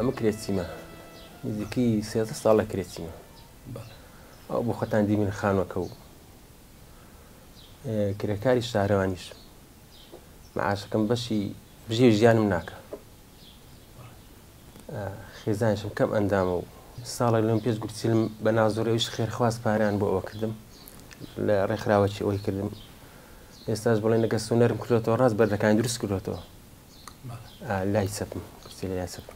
ئەمە کرێچیمە نزیکی 13 ساڵە کرێچیمە ئەو بۆ خۆتان دیمین خانوەکە و کرێکاری شارەوانیش مەعاشەکەم بەشی بژێ ژیانم ناکە خێزانشم کەم ئەندامە و ساڵێک لەم پێش گورچیلم بە نازۆرەویش خێرخواست پاریان بۆ ئەوە کردم لە ڕێکخراوەکی ئەوەی کردم ئێستاش بڵێن لەگە سونەرم کردێتەوە ڕاست بەردەکانی دروست کردێتەوە لای سەپم کورسی لە لای سەپم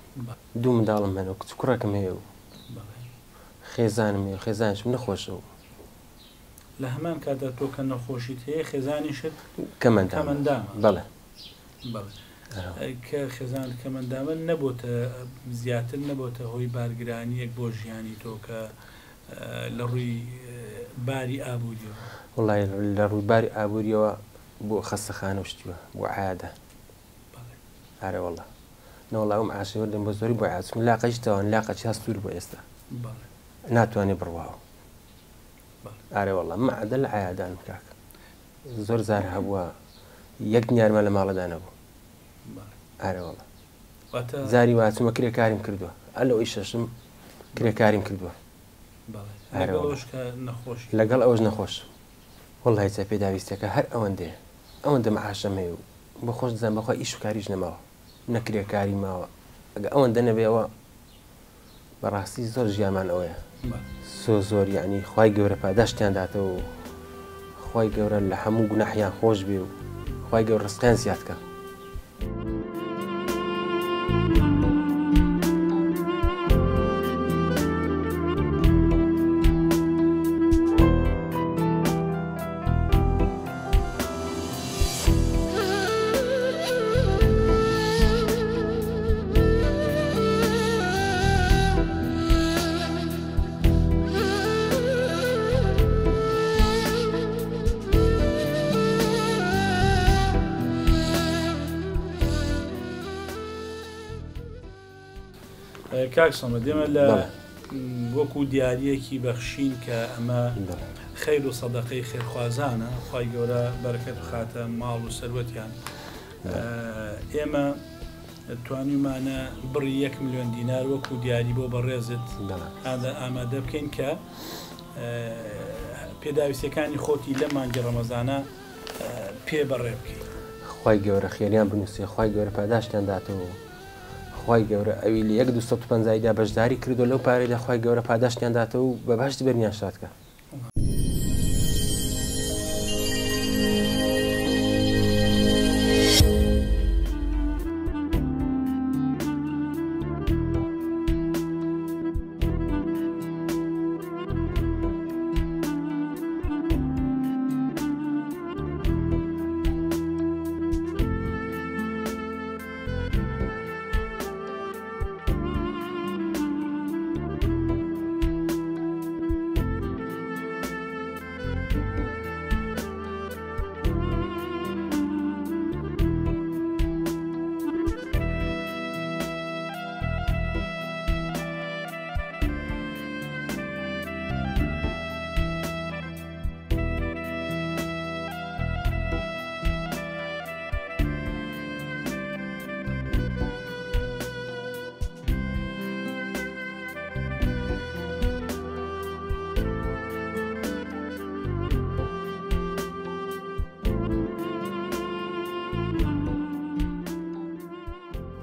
دوو منداڵم هەنە و کچ-کوڕەکەم هەیە و خێزانم هەیە خێزانشم نەخۆشەوە لە هەمان کاتدا تۆ کە نەخۆشیت هەیە خێزانیشت کەمەندامە بەڵێ کە خێزان کەمەندامە نەبووتە زیاتر نەبووتە هۆی بارگرانیەک بۆ ژیانی تۆ کە لە ڕووی باری ئابووریەوە وڵای لە ڕووی باری ئابووریەوە بۆ خەستەخانە شتیوە بۆ عادە ئارە وەڵا نەوەڵا ئەم عاشەوەردەم بۆ زۆری بۆ عاچم لاقەشتەوەن لاقەچی هەستور بۆ ئێستا ناتوانێ بڕواوە ئارێ وەڵا مەعادە لە عادانم کاکە زۆر زار هەبووە یەک دینارمە لە ماڵەدا نەبوو ئارێ وەڵا زاری واچمە کرێکاریم کردووە ئەلە ئەوی شەشم کرێکاریم کردووە لەگەڵ ئەوەش نەخۆش وەڵای چا پێداویستەکە هەر ئەوەندە مەعاشەم هەیە و بە خۆش دەزان بەخوا ئیش و کاریش نەماوە نەکرێکاری ماوە ئەگە ئەوەندە نەبێەوە بەڕاستی زۆر ژیانمان ئەوەیە زۆر یعنی خوای گەورە پاداشتیان داتەوە و خوای گەورە لە هەموو گوناحیان خۆش بێ و خوای گەورە ڕزقیان زیادکە کاک سەمەد دێمە لە وەکو دیاریەکی بەخشین کە ئەمە خەیر و سەدەقەی خێرخوازانە خوای گەورە بەرەکەت بخاتە ماڵ و سەروەتیان ئێمە توانیمانە بڕی 1 ملیۆن دینار وەکو دیاری بۆ بەڕێزت ئامادە بکەین کە پێداویستەکانی خۆتی لە مانگی ڕەمەزانە پێ بەڕێ بکەین خوای گەورە خێریان بنووسێ خوای گەورە پاداشتیان داتەوە خوای گەورە ئەوی لە 1250دا بەشداری کردو لەو پارەیدا خوای گەورە پاداشتیان داتەوە و بە باشی بەرنیان شادکە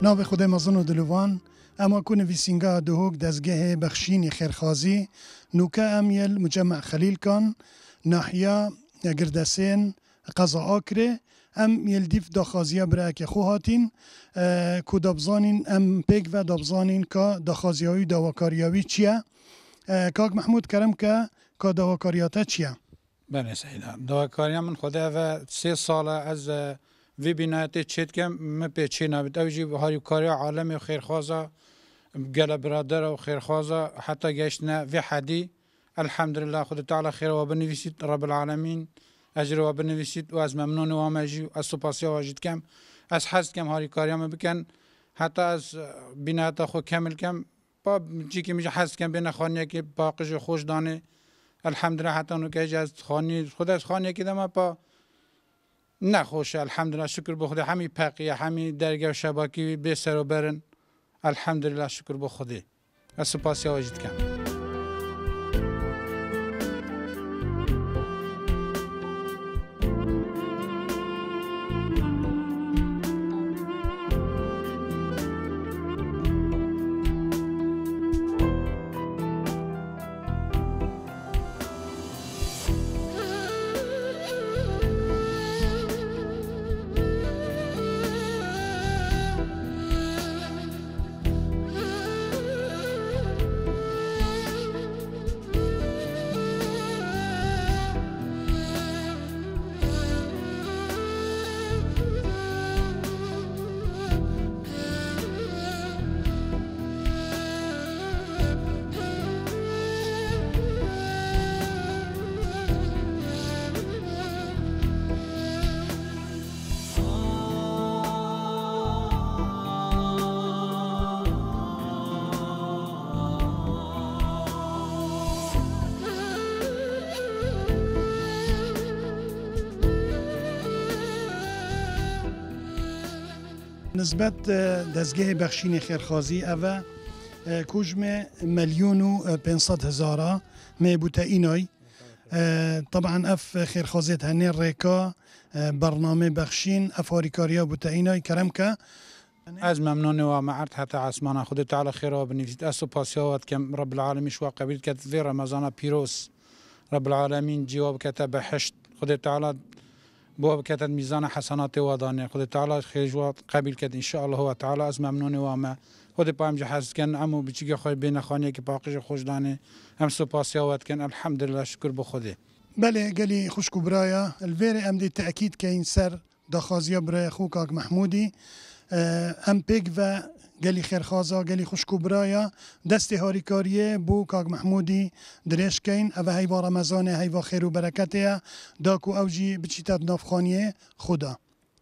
ناو خدای مزن و دلوان اما کو نویسینگاه دهوک دزگه بخشینی خیرخوازی نوکا امیل مجمع خلیل کان ناحیه گردسین قضا آکره ام یلدیف داخازیه برای که خوهاتین کو دابزانین ام پیک و دابزانین که داخازیهوی داواکاریاوی چیه کاک محمود کرم که داواکاریاتا چیه؟ بله سیدا داواکاریا من خدا و 3 ساله از وی بینایت چیت کم مپیچی نبود اوجی هاری کاری عالم خیرخوازا گل برادر و خیرخوازا حتی گشتنا وی حدی الحمدلله خدا تعالی خیر و بنویسید رب العالمین اجر و بنویسید و از ممنون و ماجی و از سپاسی واجد کم از حس کم هاری کاری هم بکن حتی از بینایت خود کامل کم با جی که میشه حس کم بین خانیه که باقیش خوش دانه الحمدلله حتی اونو که از خانی خود از خانیه که دم با نخوشه الحمدلله شکر به خدا همین پاقیه همین درگاه و شباکی به سر و برن الحمدلله شکر بۆ خودێ سوپاسیاوەژ دکەم. نسبت دەستگەهی بەخشینی خێرخوازی ئەvە کوژمێ 1,500,000 مێبوتە ئینۆی طبعا ئەف خێرخوازێت هەنێ ڕێکا بەرنامە بەخشین ئەفاریکاریا بوتە ئینۆی کەرەمکە از ممنون و معرض حتی عثمان خود تعالی خیر و بنفسید اسو پاسیاوات کم رب العالمین شوا قبیل کت في رمضان پیروس رب العالمین جواب کت بحشت خود تعالی بو بكتت ميزان حسنات ودانه خود تعالی خيجوات قبيل كد ان شاء الله هو تعالى از ممنون وما خود پام جهاز كن امو بچيگه خوي بين خانيه كي باقي خوش دانه هم سپاسياوات كن الحمد لله شكر بخوده بله قالي خوشكو برايا الفيري ام دي تاكيد كاين سر دخازيا برايا خوكاك محمودي ام بيك و قالي خير خازا قالي خوشكو برايا دستي هاريكاريه بو كاك محمودي دريش كاين او هيوا رمضان هيوا خير وبركته داكو اوجي بچيتات نافخانيه خدا